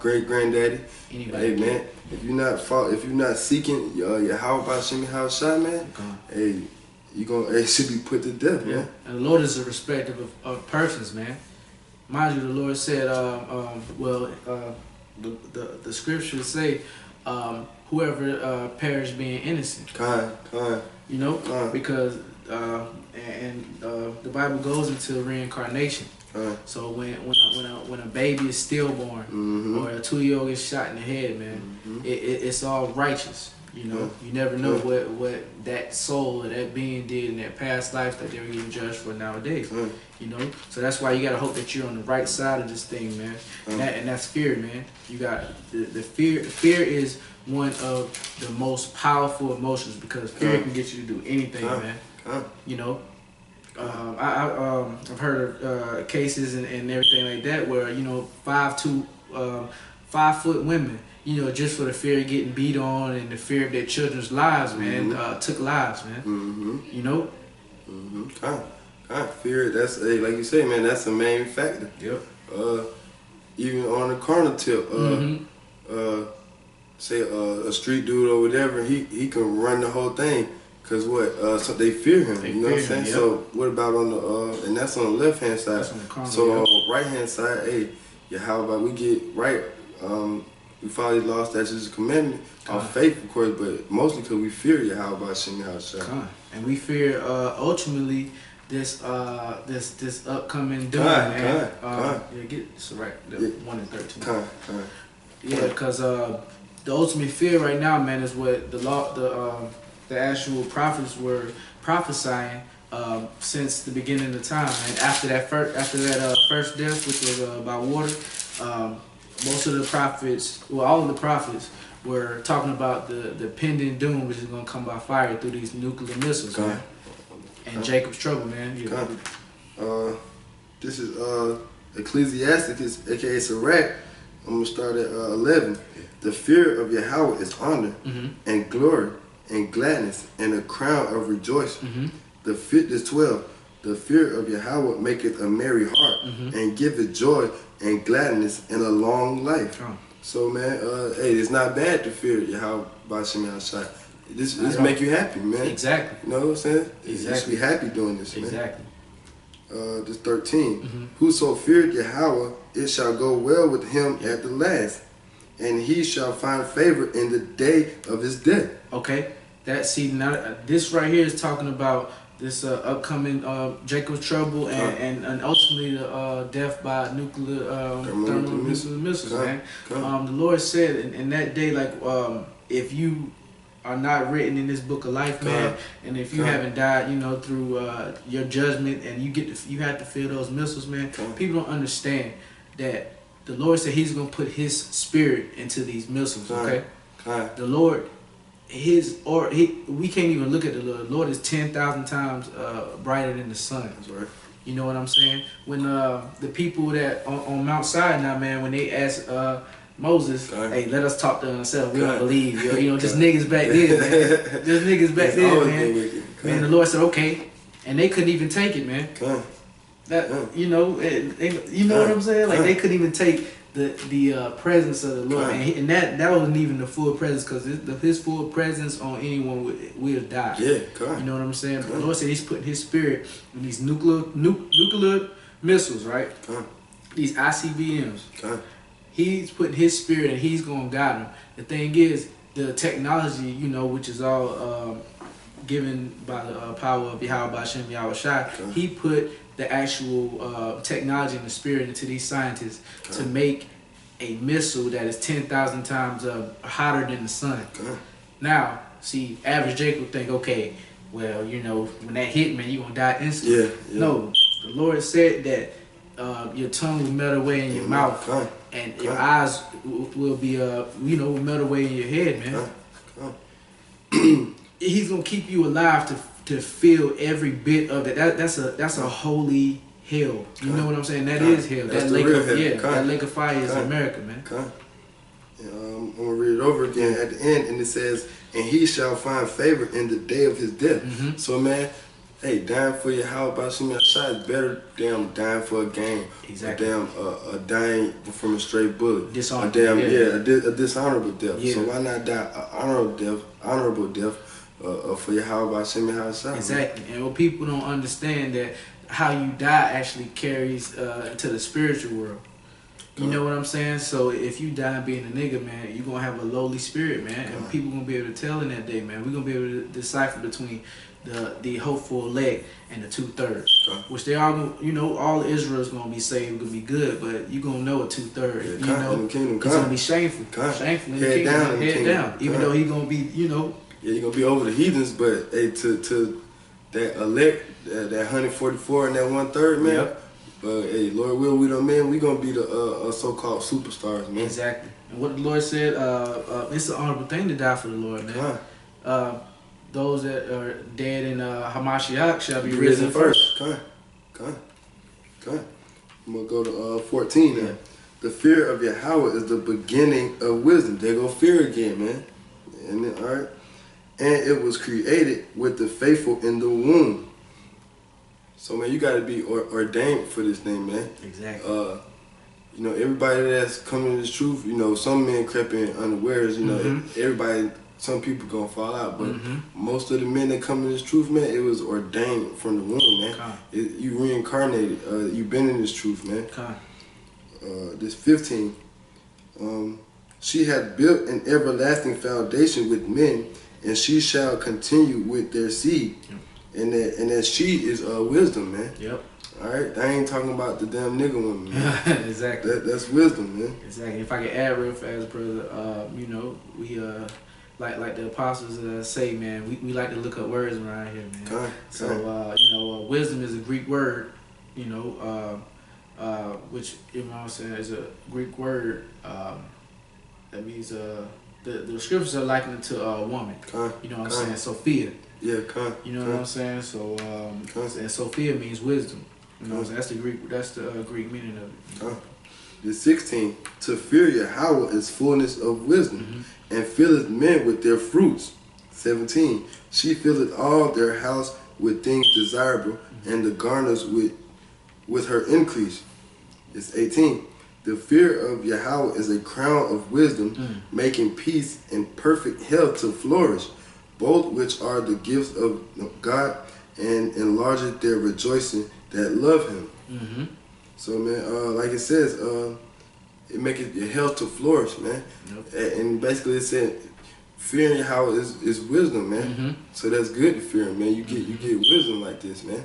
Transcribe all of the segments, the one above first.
great granddaddy. Anybody. Hey man, if you're not seeking your how about Shimmy House shot, man, hey, it should be put to death, man. And the Lord is a respecter of persons, man. Mind you, the Lord said, the scriptures say, whoever perish being innocent. You know, because the Bible goes into reincarnation. So when a baby is stillborn or a 2-year-old is shot in the head, man, it's all righteous. You know, you never know what that soul or that being did in that past life that they were getting judged for nowadays. You know, so that's why you gotta hope that you're on the right side of this thing, man. And that's fear, man. You got the fear. Fear is one of the most powerful emotions because fear can get you to do anything, man. You know, I've heard of cases and everything like that where 5 foot women, you know, just for the fear of getting beat on and the fear of their children's lives, man, took lives, man. You know? Fear, that's, like you say, man, that's the main factor. Yep. Even on the carnal tip, say a street dude or whatever, he can run the whole thing. Cause so they fear him, you know what I'm saying? Yep. So what about on the and that's on the left hand side. So on the right hand side, hey, how about we get right? We follow these laws, statutes, and commandments, our faith, of course, but mostly because we fear you. How about Shimmy House shot? And we fear ultimately this upcoming doom, man. It's right. The 1 and 13. Yeah, because the ultimate fear right now, man, is what the actual prophets were prophesying since the beginning of time. And after that first death, which was by water, most of the prophets, well, all of the prophets were talking about the pending doom, which is going to come by fire through these nuclear missiles, man. And Jacob's trouble, man. This is Ecclesiasticus, aka Sirach. I'm gonna start at 11. The fear of Yahweh is honor and glory and gladness and a crown of rejoicing. This 12. The fear of Yahweh maketh a merry heart and giveth joy and gladness and a long life. So man, hey, it's not bad to fear Yahweh by Shimmy Shai. This make you happy, man. Exactly. You know what I'm saying? Exactly. You should be happy doing this, man. Exactly. This 13. Whoso feared Yahweh, it shall go well with him at the last, and he shall find favor in the day of his death. Okay. This right here is talking about this upcoming Jacob's trouble and ultimately the death by nuclear thermal missiles, man. The Lord said in that day, like, if you are not written in this book of life, man, and if you haven't died, you know, through your judgment, and you have to feel those missiles, man. People don't understand that the Lord said He's gonna put His spirit into these missiles. Okay, the Lord. We can't even look at the Lord. The Lord is 10,000 times brighter than the sun. That's right. You know what I'm saying? When the people that on Mount Sinai, man, when they asked Moses, hey, let us talk to ourselves. We don't believe. You know, just niggas back then, man. Just niggas back then, man. Man, the Lord said, okay. And they couldn't even take it, man. You know, you know what I'm saying? Like, they couldn't even take the presence of the Lord, and that wasn't even the full presence, because His full presence on anyone will die. Yeah, you know what I'm saying? But the Lord said He's putting His spirit in these nuclear missiles, right? These ICBMs. He's putting His spirit, and He's gonna guide them. The thing is, the technology, you know, which is all given by the power of Yahweh Bashem Yahweh Shai, He put the actual technology and the spirit into these scientists to make a missile that is 10,000 times hotter than the sun. Now, see, average Jake would think, okay, well, you know, when that hit, man, you're going to die instantly. No, the Lord said that your tongue will melt away in your mouth, and your eyes will be, will melt away in your head, man. He's going to keep you alive to feel every bit of it. That's a holy hell. You know what I'm saying? That is hell. That's that the lake real of hell. that lake of fire is America, man. I'm gonna read it over again at the end, and it says, "And he shall find favor in the day of his death." So, man, hey, dying for your how about shot is better than dying for a game. Exactly. A dying from a straight bullet. Dishonorable. A dishonorable death. Yeah. So why not die an honorable death for your how about shot? Exactly. And what people don't understand that how you die actually carries into the spiritual world. You know what I'm saying? So if you die being a nigga, man, you're going to have a lowly spirit, man. And people going to be able to tell in that day, man. We're going to be able to decipher between the hopeful elect and the 2/3. Which they all, you know, all Israel's going to be saved, going to be good. But you're going to know a 2/3. You know, it's going to be shameful. Shameful in the kingdom. Head down. Even though he's going to be, you know. Yeah, you're going to be over the heathens, but hey, to that elect, that 144 and that 1/3, man. Yep. Hey, Lord will, we don't, man, we gonna be the so-called superstars, man. Exactly. And what the Lord said, it's an honorable thing to die for the Lord, man. Those that are dead in Hamashiach shall be risen first. Come on. I'm gonna go to 14 now. Yeah. The fear of Yahweh is the beginning of wisdom. There go fear again, man. And then, all right. And it was created with the faithful in the womb. So, man, you got to be ordained for this thing, man. Exactly. You know, everybody that's coming to this truth, you know, some men crept in unawares, you know, everybody, some people going to fall out. But most of the men that come to this truth, man, it was ordained from the womb, man. You reincarnated. You've been in this truth, man. This 15. She hath built an everlasting foundation with men, and she shall continue with their seed. And that she is wisdom, man. Yep. All right, I ain't talking about the damn nigga woman, man. Exactly. That's wisdom, man. Exactly. If I could add real fast, brother, you know, we like the apostles say, man, we like to look up words around here, man. So you know, wisdom is a Greek word, you know, which you know what I'm saying is a Greek word. That means the scriptures are likened to a woman. You know what I'm saying? Sophia. Yeah, you know what I'm saying? So, and Sophia means wisdom. You know what I'm saying? That's the Greek meaning of it. The 16, to fear Yahweh is fullness of wisdom, and filleth men with their fruits. 17, she filleth all their house with things desirable, and the garners with her increase. It's 18, the fear of Yahweh is a crown of wisdom, making peace and perfect health to flourish, both which are the gifts of God, and enlargeth their rejoicing that love him. So, man, like it says, it maketh your health to flourish, man. And basically it said, fearing Yahweh is wisdom, man. So that's good to fear him, man. You get wisdom like this, man.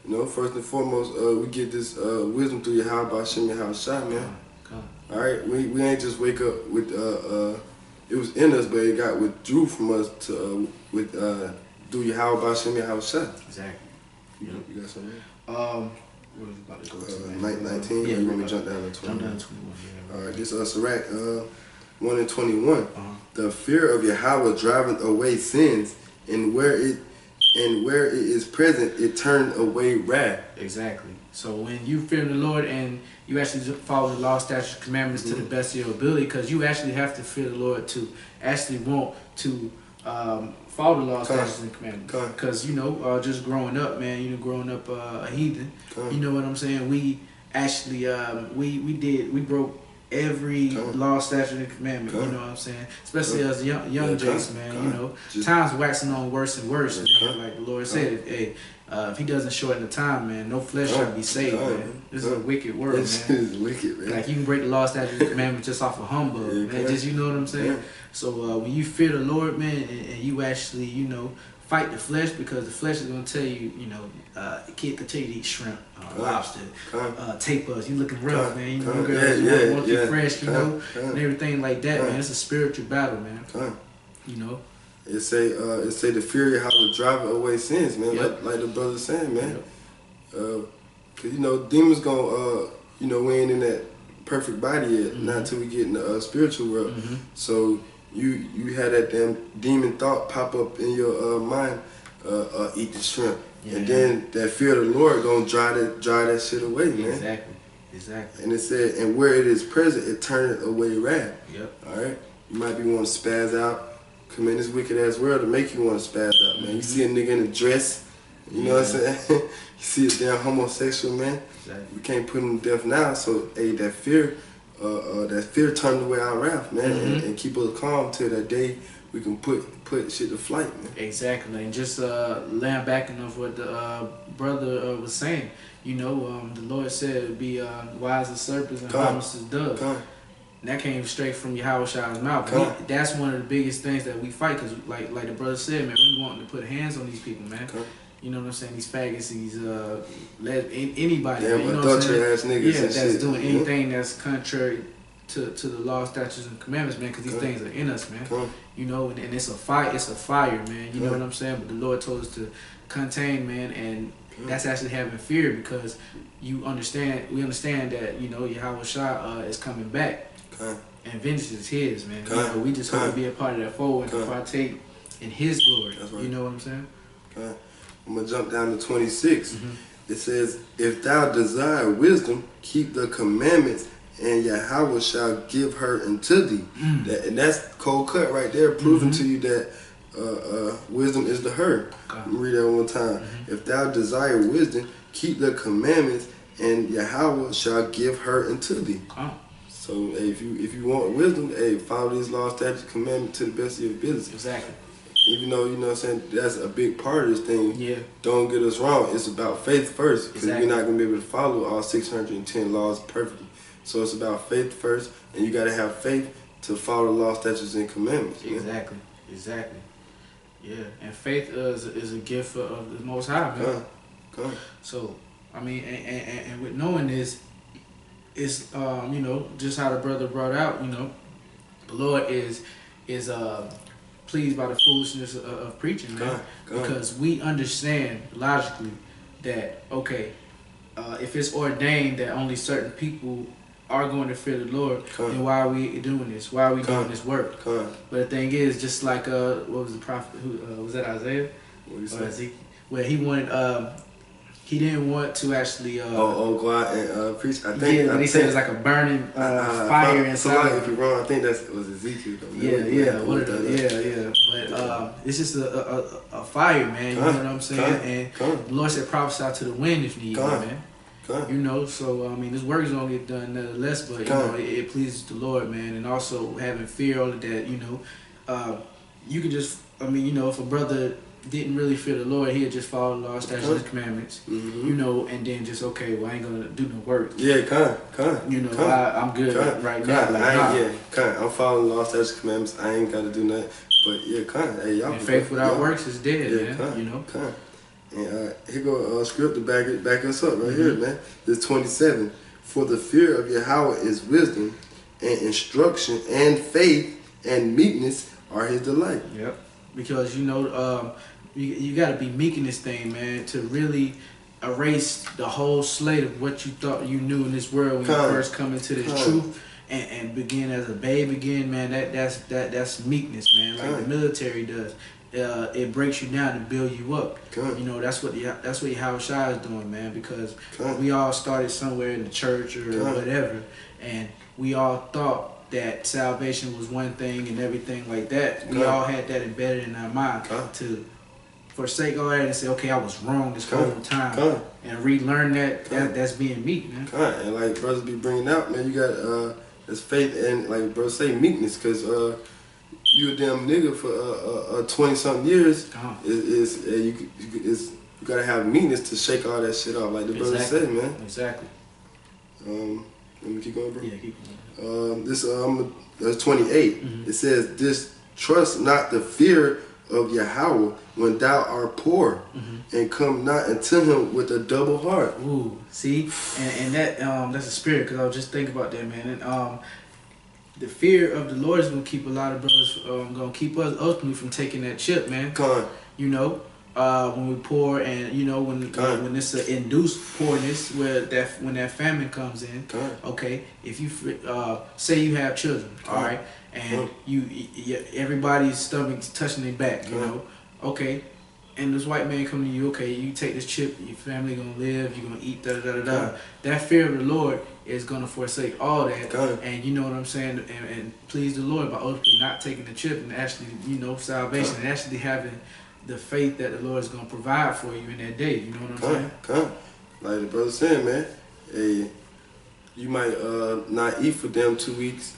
You know, first and foremost, we get this wisdom through Yahweh B'Shem Yahushua, man. All right, we ain't just wake up with it was in us, but it got withdrew from us to through Yahweh B'Shem Yahushua. Exactly. You got something? What was about to go to? 19. Yeah, you want me to jump down to 21? Jump down to 21. Yeah. All right, this Sirach 1 and 21. The fear of Yahweh driveth away sins, and where it is present, it turned away wrath. Exactly. So when you fear the Lord and you actually follow the law, statutes, commandments to the best of your ability, because you actually have to fear the Lord to actually want to follow the law, statutes, and commandments. Because, you know, just growing up, man, you know, growing up a heathen, you know what I'm saying? We actually, we broke every law, statute, and commandment, you know what I'm saying? Especially as young Jason, man, you know, times waxing on worse and worse, man. Like the Lord said, hey, if he doesn't shorten the time, man, no flesh shall be saved, man. This is a wicked word, man. This is wicked, man. Like, you can break the law, statute, and commandment just off of humbug, man. Just, you know what I'm saying? So when you fear the Lord, man, and you actually, you know, fight the flesh, because the flesh is going to tell you, you know, the kid continue to eat shrimp, lobster, tapas. You looking rough, man. You know, girls want you fresh, you know, and everything like that, man. It's a spiritual battle, man. You know. It say the fear of Yahweh drive away sins, man. Like the brother saying, man. Cause you know demons gonna you know, we ain't in that perfect body yet, not until we get in the spiritual world. So you had that damn demon thought pop up in your mind, eat the shrimp, and then that fear of the Lord gonna drive that shit away, man. Exactly. And it said, and where it is present, it turneth away wrath. All right. You might be wanting to spaz out. Come in this wicked ass world to make you want to spaz out, man. You see a nigga in a dress, You know what I'm saying? You see a damn homosexual, man. Exactly. We can't put him to death now. So, hey, that fear turned away our wrath, man, and keep us calm till that day we can put shit to flight, man. Exactly. And just laying back enough what the brother was saying. You know, the Lord said, "Be wise as serpents and harmless as doves." And that came straight from Yahweh's mouth. That's one of the biggest things that we fight, because like the brother said, man, we want to put hands on these people, man. You know what I'm saying? These faggots, these anybody, damn, man, you know what I'm saying? Ass niggas, yeah, that's shit. doing anything that's contrary to the law, statutes, and commandments, man. Because these things are in us, man. You know, and it's a fire. It's a fire, man. You know what I'm saying? But the Lord told us to contain, man, and that's actually having fear, because we understand that, you know, Yahweh is coming back. And vengeance is his, man. You know, we just want to be a part of that fold and to partake in his glory. That's right. You know what I'm saying? I'm going to jump down to 26. It says, "If thou desire wisdom, keep the commandments, and Yahweh shall give her unto thee." And that's cold cut right there, proving to you that wisdom is the her. Let me read that one more time. "If thou desire wisdom, keep the commandments, and Yahweh shall give her unto thee." So, hey, if you want wisdom, hey, follow these laws, statutes, commandments to the best of your ability. Exactly. Even though, you know what I'm saying, that's a big part of this thing. Yeah. Don't get us wrong. It's about faith first. Because we're not going to be able to follow all 610 laws perfectly. So it's about faith first. And you got to have faith to follow the law, statutes, and commandments. Exactly. Man? Exactly. Yeah. And faith is a gift of the Most High, man. So, I mean, and with knowing this, it's you know, just how the brother brought out, you know, the Lord is pleased by the foolishness of preaching, man. Because we understand logically that, okay, if it's ordained that only certain people are going to fear the Lord, then why are we doing this? Why are we doing this work? But the thing is, just like what was the prophet? Who was that? Isaiah? What you say? Ezekiel? Where he wanted. He didn't want to actually. Go out and preach. I think. Yeah, he said it's like a burning fire inside. If you're wrong, I think that was Ezekiel. Yeah. But it's just a fire, man. You know what I'm saying? And the Lord said, "Prophesy to the wind if need, man." You know, so I mean, this work is gonna get done nevertheless, but you know, it pleases the Lord, man, and also having fear, all of that. You know, you can just. I mean, you know, if a brother didn't really fear the Lord, he'd just follow the law, statutes, and commandments, you know, and then just, okay, well, I ain't gonna do no work. Yeah, you know, I'm good right now. Like, I'm following the law, statutes, commandments. I ain't gotta do nothing. But yeah, hey, y'all. And faith without works is dead, man. You know. And here go script to back us up right here, man. This 27. "For the fear of Yahweh is wisdom, and instruction, and faith, and meekness are his delight." Yep. Because, you know, you got to be meek in this thing, man, to really erase the whole slate of what you thought you knew in this world when you first come into this truth and begin as a babe again, man. That's meekness, man. Like the military does. It breaks you down to build you up. You know, that's what Yahweh is doing, man. Because we all started somewhere in the church or whatever, and we all thought that salvation was one thing and everything like that. We all had that embedded in our mind to forsake all that and say, okay, I was wrong this whole time, and relearn that's being meek, man. And like brothers be bringing out, man, you got this faith and, like brothers say, meekness, because you a damn nigga for 20 something years. You gotta have meekness to shake all that shit off, like the brother said, man. Exactly. Let me keep going, bro. Yeah, keep going. That's 28. It says, "Distrust not the fear of Yahweh when thou art poor, and come not unto him with a double heart." Ooh, see, and that's a spirit, because I was just thinking about that, man. And the fear of the Lord is gonna keep a lot of brothers, gonna keep us ultimately from taking that chip, man. You know. When we pour, and you know, when it's an induced poorness, when that famine comes in, okay, if you say you have children, all right, and everybody's stomach's touching their back, you know, okay, and this white man coming to you, okay, you take this chip, your family gonna live, you're gonna eat, That fear of the Lord is gonna forsake all that, and you know what I'm saying, and please the Lord by ultimately not taking the chip and actually, you know, salvation and actually having the faith that the Lord is gonna provide for you in that day. You know what I'm saying? Come. Like the brother said, man, hey, you might not eat for them 2 weeks.